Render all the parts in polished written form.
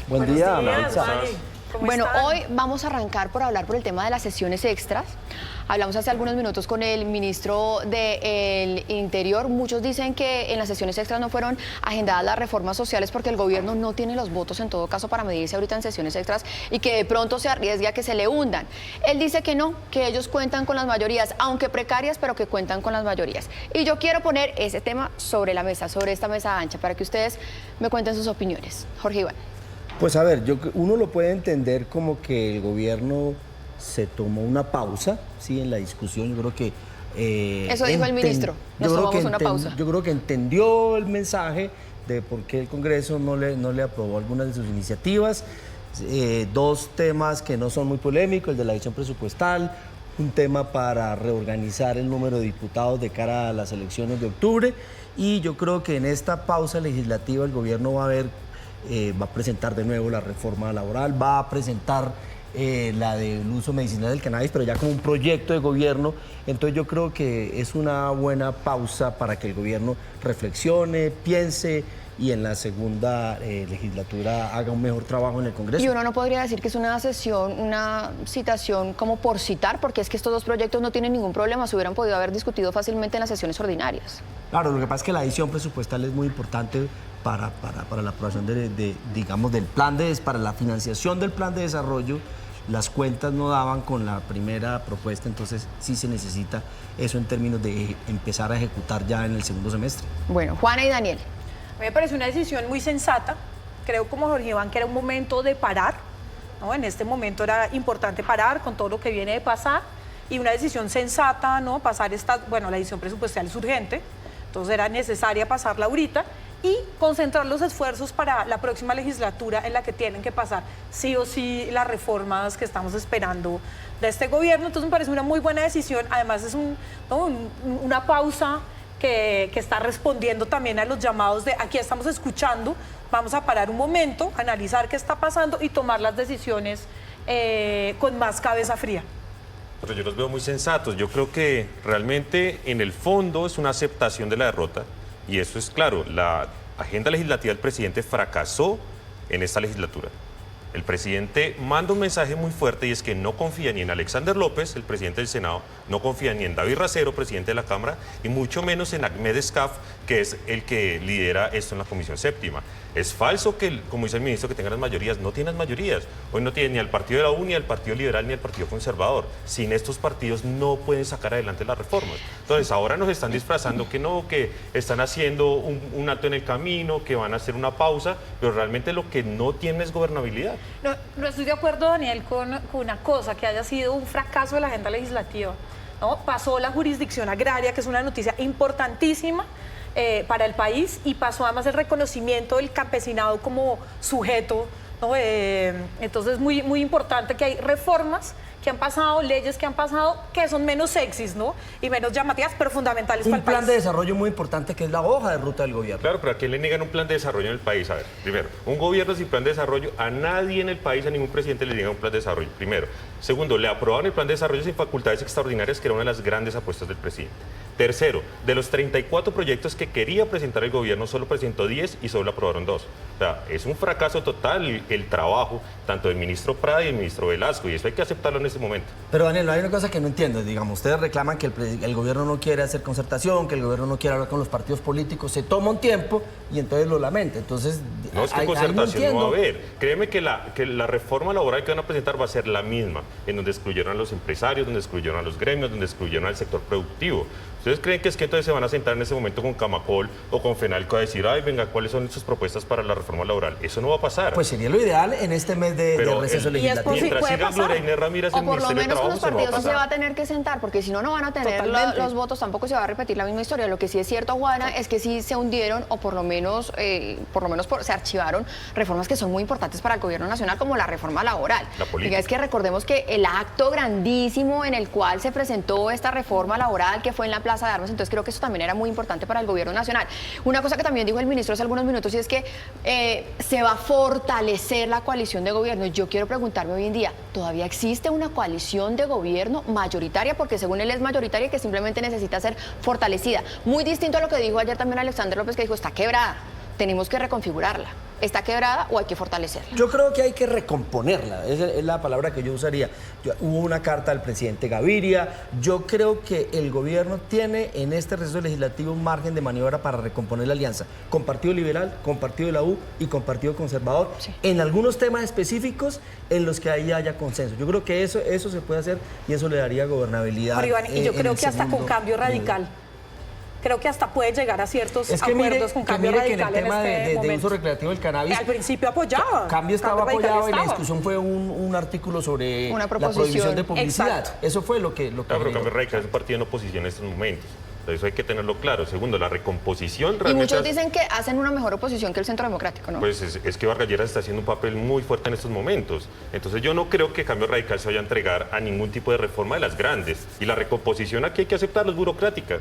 Buen día, Maritza. Bueno, hoy vamos a arrancar por hablar por el tema de las sesiones extras. Hablamos hace algunos minutos con el ministro del Interior. Muchos dicen que en las sesiones extras no fueron agendadas las reformas sociales porque el gobierno no tiene los votos en todo caso para medirse ahorita en sesiones extras y que de pronto se arriesgue a que se le hundan. Él dice que no, que ellos cuentan con las mayorías, aunque precarias, pero que cuentan con las mayorías. Y yo quiero poner ese tema sobre la mesa, sobre esta mesa ancha, para que ustedes me cuenten sus opiniones. Jorge Iván. Pues a ver, uno lo puede entender como que el gobierno se tomó una pausa, ¿sí? En la discusión. Yo creo que... Eso dijo el ministro, nos tomamos una pausa. Yo creo que entendió el mensaje de por qué el Congreso no le aprobó algunas de sus iniciativas. Dos temas que no son muy polémicos, el de la edición presupuestal, un tema para reorganizar el número de diputados de cara a las elecciones de octubre. Y yo creo que en esta pausa legislativa el gobierno va a presentar de nuevo la reforma laboral, va a presentar la del uso medicinal del cannabis, pero ya como un proyecto de gobierno. Entonces yo creo que es una buena pausa para que el gobierno reflexione, piense y en la segunda legislatura haga un mejor trabajo en el Congreso. Y uno no podría decir que es una sesión, una citación como por citar, porque es que estos dos proyectos no tienen ningún problema, se hubieran podido haber discutido fácilmente en las sesiones ordinarias. Claro, lo que pasa es que la edición presupuestal es muy importante para la aprobación digamos, del plan para la financiación del plan de desarrollo. Las cuentas no daban con la primera propuesta, entonces sí se necesita eso en términos de empezar a ejecutar ya en el segundo semestre. Bueno, Juana y Daniel. A mí me parece una decisión muy sensata. Creo, como Jorge Iván, que era un momento de parar, ¿no? En este momento era importante parar con todo lo que viene de pasar y una decisión sensata, ¿no? Pasar la edición presupuestal es urgente, entonces era necesaria pasarla ahorita y concentrar los esfuerzos para la próxima legislatura en la que tienen que pasar sí o sí las reformas que estamos esperando de este gobierno. Entonces me parece una muy buena decisión. Además es una pausa que está respondiendo también a los llamados de aquí estamos escuchando, vamos a parar un momento, analizar qué está pasando y tomar las decisiones con más cabeza fría. Pero yo los veo muy sensatos. Yo creo que realmente en el fondo es una aceptación de la derrota. Y eso es claro, la agenda legislativa del presidente fracasó en esta legislatura. El presidente manda un mensaje muy fuerte y es que no confía ni en Alexander López, el presidente del Senado, no confía ni en David Racero, presidente de la Cámara, y mucho menos en Ahmed Escaf, que es el que lidera esto en la Comisión Séptima. Es falso que, como dice el ministro, que tengan las mayorías. No tienen mayorías. Hoy no tienen ni al Partido de la U, ni al Partido Liberal, ni al Partido Conservador. Sin estos partidos no pueden sacar adelante las reformas. Entonces ahora nos están disfrazando que no, que están haciendo un alto en el camino, que van a hacer una pausa, pero realmente lo que no tienen es gobernabilidad. No estoy de acuerdo, Daniel, con una cosa, que haya sido un fracaso de la agenda legislativa, ¿no? Pasó la jurisdicción agraria, que es una noticia importantísima para el país, y pasó además el reconocimiento del campesinado como sujeto, ¿no? Entonces es muy importante que hay reformas que han pasado, leyes que han pasado, que son menos sexys, ¿no? Y menos llamativas, pero fundamentales para el país. Un plan de desarrollo muy importante que es la hoja de ruta del gobierno. Claro, pero ¿a quién le niegan un plan de desarrollo en el país? A ver, primero, un gobierno sin plan de desarrollo, a nadie en el país, a ningún presidente le niegan un plan de desarrollo, primero. Segundo, le aprobaron el plan de desarrollo sin facultades extraordinarias, que era una de las grandes apuestas del presidente. Tercero, de los 34 proyectos que quería presentar el gobierno, solo presentó 10 y solo aprobaron 2. O sea, es un fracaso total el trabajo tanto del ministro Prada y del ministro Velasco, y eso hay que aceptarlo en este momento. Pero Daniel, hay una cosa que no entiendo, digamos, ustedes reclaman que el gobierno no quiere hacer concertación, que el gobierno no quiere hablar con los partidos políticos, se toma un tiempo y entonces lo lamenta. Entonces, no, es que concertación no va a haber. Créeme que la reforma laboral que van a presentar va a ser la misma, en donde excluyeron a los empresarios, donde excluyeron a los gremios, donde excluyeron al sector productivo. ¿Ustedes creen que es que entonces se van a sentar en ese momento con Camacol o con Fenalco a decir, ay, venga, ¿cuáles son sus propuestas para la reforma laboral? Eso no va a pasar. Pues sería lo ideal en este mes de receso legislativo. Mientras siga Gloria Inés Ramírez en el Ministerio de Trabajo, los partidos sí se va a tener que sentar, porque si no, no van a tener los votos, tampoco se va a repetir la misma historia. Lo que sí es cierto, Juana, es que sí se hundieron, o por lo menos se archivaron reformas que son muy importantes para el gobierno nacional, como la reforma laboral. Y es que recordemos que el acto grandísimo en el cual se presentó esta reforma laboral, que fue en la Plaza de Armas, entonces creo que eso también era muy importante para el gobierno nacional. Una cosa que también dijo el ministro hace algunos minutos, y es que se va a fortalecer la coalición de gobierno. Yo quiero preguntarme hoy en día, ¿todavía existe una coalición de gobierno mayoritaria? Porque según él es mayoritaria, que simplemente necesita ser fortalecida. Muy distinto a lo que dijo ayer también Alexander López, que dijo, está quebrada, tenemos que reconfigurarla. ¿Está quebrada o hay que fortalecerla? Yo creo que hay que recomponerla, es la palabra que yo usaría. Hubo una carta del presidente Gaviria, yo creo que el gobierno tiene en este receso legislativo un margen de maniobra para recomponer la alianza con Partido Liberal, con Partido de la U y con Partido Conservador, en algunos temas específicos en los que ahí haya consenso. Yo creo que eso se puede hacer y eso le daría gobernabilidad. Pero, Iván, y yo creo que hasta con cambio radical. Creo que hasta puede llegar a ciertos acuerdos con cambio radical que en el tema de uso recreativo del cannabis, al principio apoyaba. Cambio estaba apoyado y la discusión fue un artículo sobre una la prohibición de publicidad. Exacto. Eso fue lo que Pero Cambio Radical es un partido en oposición en estos momentos. Eso hay que tenerlo claro. Segundo, la recomposición realmente... Y muchos dicen que hacen una mejor oposición que el Centro Democrático, ¿no? Pues es que Vargas Lleras está haciendo un papel muy fuerte en estos momentos. Entonces yo no creo que Cambio Radical se vaya a entregar a ningún tipo de reforma de las grandes. Y la recomposición aquí hay que aceptarla, es burocrática.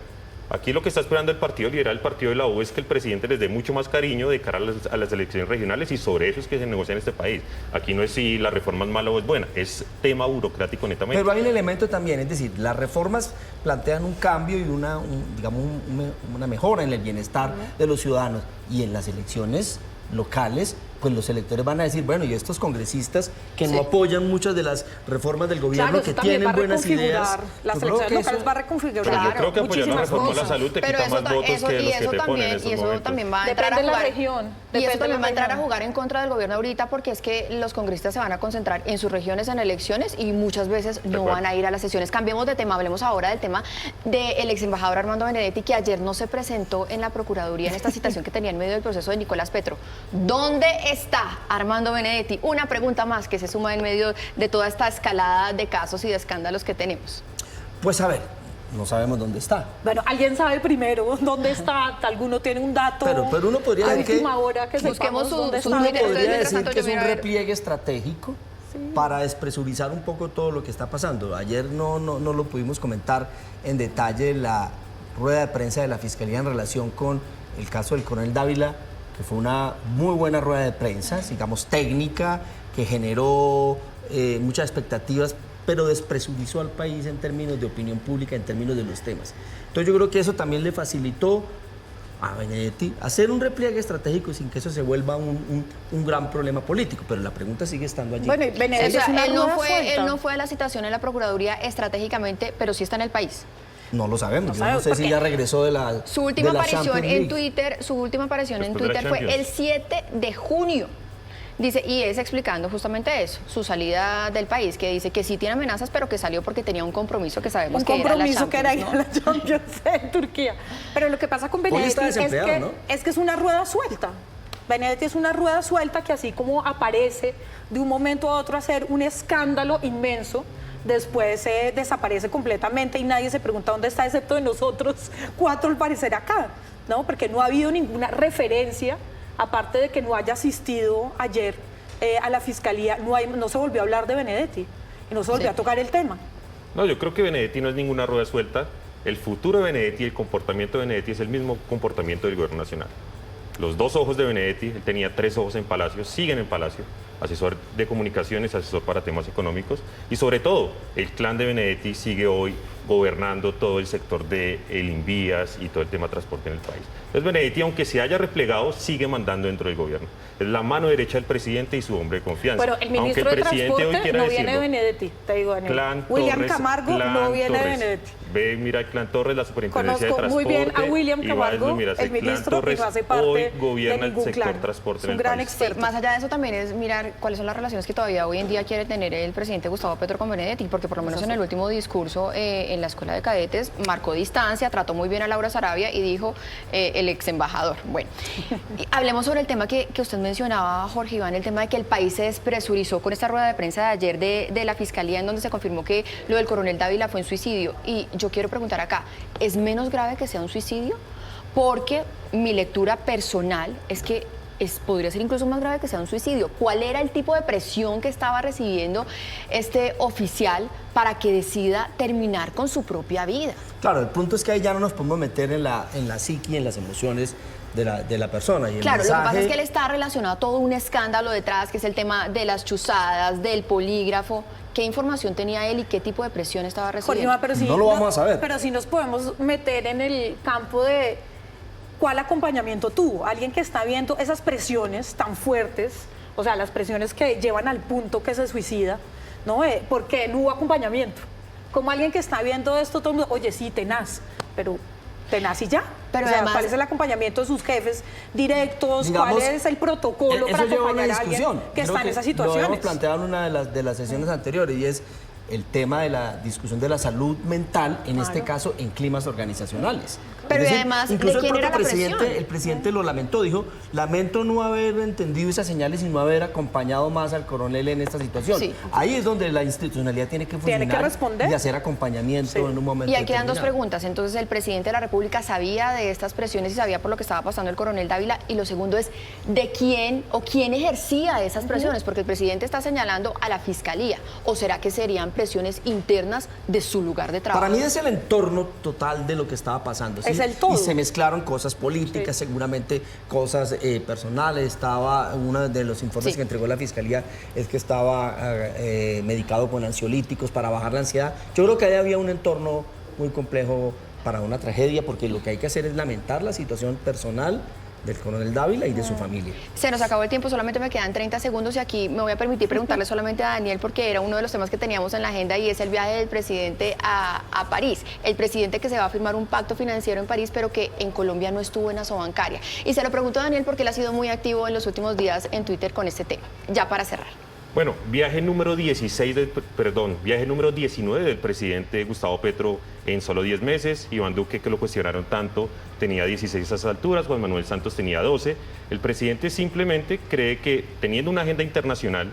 Aquí lo que está esperando el Partido Liberal, el Partido de la U, es que el presidente les dé mucho más cariño de cara a las elecciones regionales y sobre eso es que se negocia en este país. Aquí no es si la reforma es mala o es buena, es tema burocrático netamente. Pero hay un elemento también, es decir, las reformas plantean un cambio y una mejora en el bienestar de los ciudadanos y en las elecciones locales, pues los electores van a decir, bueno, y estos congresistas que no apoyan muchas de las reformas del gobierno, que tienen buenas ideas. Las elecciones locales va a reconfigurar. Pero yo creo que apoyar una reforma a la salud te quita más votos que los que te ponen en estos y eso momentos. también va a entrar a Depende de la jugar. región. Y eso también va a entrar a región. jugar en contra del gobierno ahorita, porque es que los congresistas se van a concentrar en sus regiones en elecciones y muchas veces no van a ir a las sesiones. Cambiemos de tema, hablemos ahora del tema del ex embajador Armando Benedetti, que ayer no se presentó en la Procuraduría en esta citación que tenía en medio del proceso de Nicolás Petro. ¿Dónde está Armando Benedetti? Una pregunta más que se suma en medio de toda esta escalada de casos y de escándalos que tenemos. Pues a ver, no sabemos dónde está. Bueno, alguien sabe primero dónde está, alguno tiene un dato. Pero uno podría a decir que última hora que busquemos sepamos su- dónde su está. Uno Twitter. podría Mientras decir tanto, que yo es un miro a ver. repliegue estratégico para despresurizar un poco todo lo que está pasando. Ayer no lo pudimos comentar en detalle la rueda de prensa de la Fiscalía en relación con el caso del coronel Dávila, que fue una muy buena rueda de prensa, digamos técnica, que generó muchas expectativas, pero despresurizó al país en términos de opinión pública, en términos de los temas. Entonces yo creo que eso también le facilitó a Benedetti hacer un repliegue estratégico sin que eso se vuelva un gran problema político, pero la pregunta sigue estando allí. Bueno, y Benedetti O sea, es una él no rueda fue suelta. a la citación en la Procuraduría estratégicamente, pero sí está en el país. No lo sabemos, No yo sabemos, no sé si porque ya regresó de la Su última de la aparición Champions en League. Twitter, su última aparición en Después de la Twitter fue el Champions. 7 de junio. Dice, y es explicando justamente eso, su salida del país, que dice que sí tiene amenazas, pero que salió porque tenía un compromiso que sabemos Un que era la compromiso que era ir Champions, a la Champions en Turquía. Pero lo que pasa con Benedetti está desempleado, ¿no? es que es una rueda suelta. Benedetti es una rueda suelta que así como aparece de un momento a otro a hacer un escándalo inmenso, después se desaparece completamente y nadie se pregunta dónde está, excepto de nosotros cuatro al parecer acá, ¿no? Porque no ha habido ninguna referencia, aparte de que no haya asistido ayer a la Fiscalía, no se volvió a hablar de Benedetti y no se volvió a tocar el tema. No, yo creo que Benedetti no es ninguna rueda suelta. El futuro de Benedetti y el comportamiento de Benedetti es el mismo comportamiento del gobierno nacional. Los dos ojos de Benedetti, él tenía 3 ojos en Palacio, siguen en Palacio, asesor de comunicaciones, asesor para temas económicos y sobre todo el clan de Benedetti sigue hoy gobernando todo el sector de el Invías y todo el tema de transporte en el país. Entonces Benedetti, aunque se haya replegado, sigue mandando dentro del gobierno. Es la mano derecha del presidente y su hombre de confianza. Bueno, el ministro aunque de Transporte no viene de decirlo, Benedetti, te digo, Daniel. Clan William Torres, Camargo Clan no viene de Torres. Benedetti. Ve, mira el Clan Torres, la superintendencia de Conozco muy transporte. bien a William y Camargo, vas, mira, el Clan ministro, Torres y no hace parte hoy gobierna de el ningún sector clan. transporte Es en un el gran país. experto. Más allá de eso también es mirar cuáles son las relaciones que todavía hoy en día quiere tener el presidente Gustavo Petro con Benedetti, porque por lo menos en el último discurso en la Escuela de Cadetes marcó distancia, trató muy bien a Laura Sarabia y dijo el ex embajador. Bueno, y hablemos sobre el tema que usted mencionaba, Jorge Iván, el tema de que el país se despresurizó con esta rueda de prensa de ayer de la Fiscalía, en donde se confirmó que lo del coronel Dávila fue un suicidio. Y yo quiero preguntar acá, ¿es menos grave que sea un suicidio? Porque mi lectura personal es que podría ser incluso más grave que sea un suicidio. ¿Cuál era el tipo de presión que estaba recibiendo este oficial para que decida terminar con su propia vida? Claro, el punto es que ahí ya no nos podemos meter en la psiqui, en las emociones de la persona. Y el Claro, lo que pasa mensaje- es que él está relacionado a todo un escándalo detrás, que es el tema de las chuzadas, del polígrafo. ¿Qué información tenía él y qué tipo de presión estaba Jorge recibiendo? Iván, pero sí, No lo vamos a saber. Pero sí nos podemos meter en el campo de ¿cuál acompañamiento tuvo? Alguien que está viendo esas presiones tan fuertes, o sea, las presiones que llevan al punto que se suicida, ¿no? ¿Por qué no hubo acompañamiento? Como alguien que está viendo esto, todo el mundo, oye, sí, tenaz, pero tenaz y ya. Pero o sea, además, ¿cuál es el acompañamiento de sus jefes directos? Digamos, ¿Cuál es el protocolo para lleva acompañar una a alguien discusión. que está en esas Lo situaciones? hemos planteado en una de las sesiones anteriores y es el tema de la discusión de la salud mental, en este caso en climas organizacionales. Pero Es decir, además, ¿de incluso quién era la presión? el presidente lo lamentó, dijo, lamento no haber entendido esas señales y no haber acompañado más al coronel en esta situación. Sí. Ahí es donde la institucionalidad tiene que funcionar Tiene que responder. y hacer acompañamiento Sí. en un momento Y aquí quedan dos determinado. preguntas. Entonces, ¿el presidente de la República sabía de estas presiones y sabía por lo que estaba pasando el coronel Dávila? Y lo segundo es, ¿de quién o quién ejercía esas presiones? Porque el presidente está señalando a la Fiscalía. ¿O será que serían presiones internas de su lugar de trabajo? Para mí es el entorno total de lo que estaba pasando. ¿sí? Es el todo. Y se mezclaron cosas políticas, seguramente cosas personales. Estaba, uno de los informes Sí. que entregó la Fiscalía es que estaba medicado con ansiolíticos para bajar la ansiedad. Yo creo que ahí había un entorno muy complejo para una tragedia, porque lo que hay que hacer es lamentar la situación personal del coronel Dávila y de su familia. Se nos acabó el tiempo, solamente me quedan 30 segundos y aquí me voy a permitir preguntarle solamente a Daniel porque era uno de los temas que teníamos en la agenda y es el viaje del presidente a París. El presidente que se va a firmar un pacto financiero en París, pero que en Colombia no estuvo en Asobancaria. Y se lo pregunto a Daniel porque él ha sido muy activo en los últimos días en Twitter con este tema. Ya para cerrar. Bueno, viaje número 19 del presidente Gustavo Petro en solo 10 meses. Iván Duque, que lo cuestionaron tanto, tenía 16 a esas alturas, Juan Manuel Santos tenía 12. El presidente simplemente cree que teniendo una agenda internacional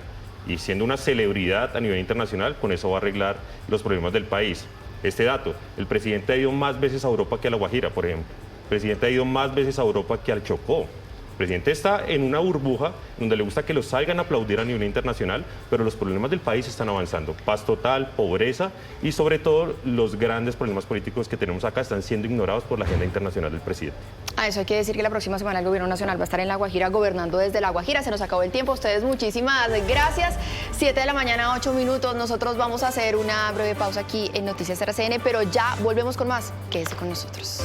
y siendo una celebridad a nivel internacional, con eso va a arreglar los problemas del país. Este dato, el presidente ha ido más veces a Europa que a La Guajira, por ejemplo. El presidente ha ido más veces a Europa que al Chocó. El presidente está en una burbuja donde le gusta que lo salgan a aplaudir a nivel internacional, pero los problemas del país están avanzando. Paz total, pobreza y sobre todo los grandes problemas políticos que tenemos acá están siendo ignorados por la agenda internacional del presidente. A eso hay que decir que la próxima semana el Gobierno Nacional va a estar en La Guajira gobernando desde La Guajira. Se nos acabó el tiempo. Ustedes muchísimas gracias. 7 de la mañana, 8 minutos. Nosotros vamos a hacer una breve pausa aquí en Noticias RCN, pero ya volvemos con más. Quédese con nosotros.